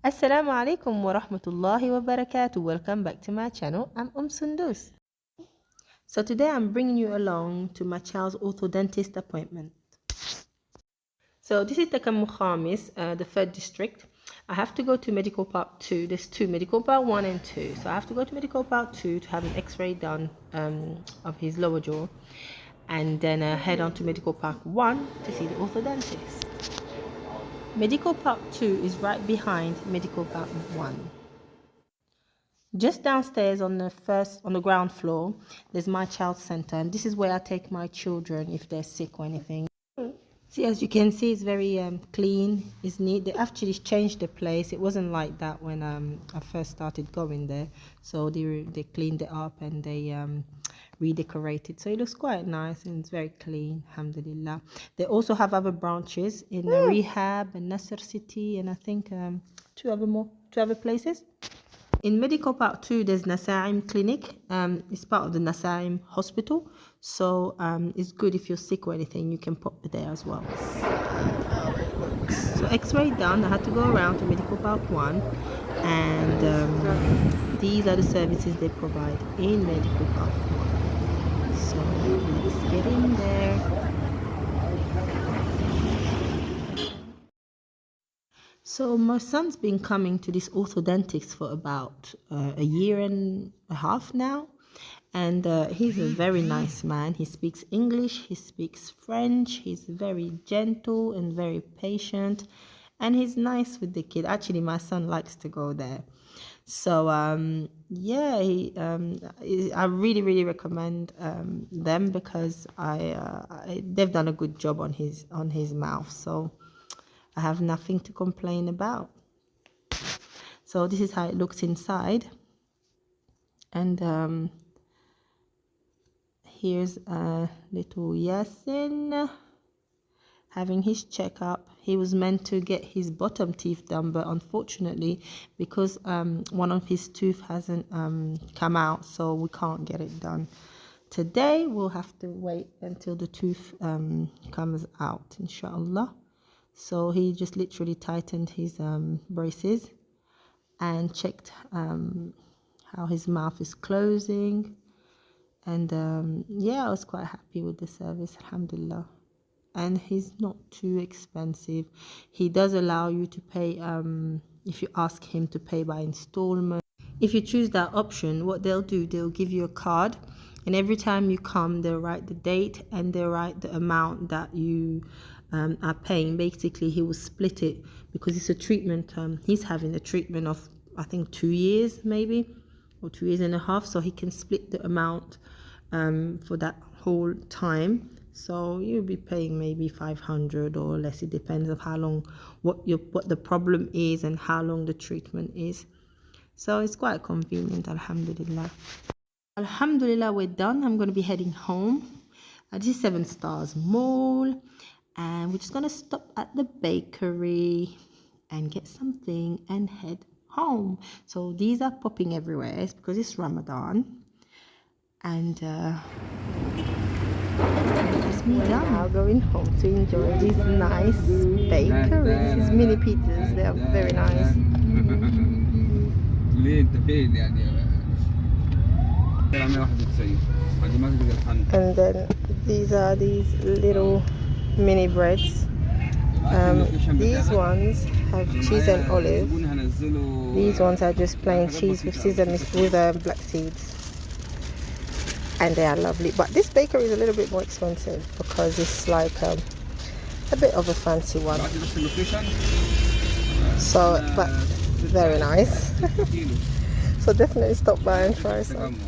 Assalamu alaikum wa rahmatullahi wa barakatuh. Welcome back to my channel. I'm Sundus. So today I'm bringing you along to my child's orthodontist appointment. So this is Takamu Khamis, the 3rd district. I have to go to medical part 2. There's 2, medical part 1 and 2. So I have to go to medical part 2 to have an x-ray done of his lower jaw, and then head on to medical part 1 to see the orthodontist. Medical part 2 is right behind medical part 1. Just downstairs on the ground floor, there's my child center, and this is where I take my children if they're sick or anything. See, as you can see, it's very clean, it's neat. They actually changed the place. It wasn't like that when I first started going there. So they cleaned it up and they redecorated. So it looks quite nice and it's very clean, alhamdulillah. They also have other branches in rehab and Nasr city, and I think two other places. In medical part 2, there's Nasaim clinic. It's part of the Nasaim hospital, so it's good if you're sick or anything, you can pop there as well. So x-ray done, I had to go around to medical part 1, and these are the services they provide in medical part 1. So let's get in there. So my son's been coming to this orthodontist for about a year and a half now, and he's a very nice man. He speaks English, he speaks French, he's very gentle and very patient, and he's nice with the kid. Actually, my son likes to go there. So yeah, I really recommend them because they've done a good job on his mouth. So I have nothing to complain about. So this is how it looks inside, and here's little Yasin having his checkup. He was meant to get his bottom teeth done, but unfortunately, because one of his tooth hasn't come out, so we can't get it done today. We'll have to wait until the tooth comes out, inshallah. So he just literally tightened his braces and checked how his mouth is closing, and yeah, I was quite happy with the service, alhamdulillah. And he's not too expensive. He does allow you to pay if you ask him to pay by installment. If you choose that option, what they'll do, they'll give you a card, and every time you come, they'll write the date and they'll write the amount that you are paying. Basically, he will split it because it's a treatment. He's having a treatment of, I think, 2 years maybe, or 2 years and a half, so he can split the amount for that whole time. So you'll be paying maybe 500 or less. It depends on how long, what the problem is and how long the treatment is. So it's quite convenient, alhamdulillah. Alhamdulillah, we're done. I'm going to be heading home. This is 7 Stars Mall, and we're just going to stop at the bakery and get something and head home. So these are popping everywhere. It's because it's Ramadan, and that's me done. Now going home to enjoy these nice bakeries. These mini pizzas, they are very nice. And then these are these little mini breads. These ones have cheese and olive. These ones are just plain cheese with sesame with black seeds, and they are lovely. But this bakery is a little bit more expensive because it's like a bit of a fancy one. So, but very nice. So definitely stop by and try some.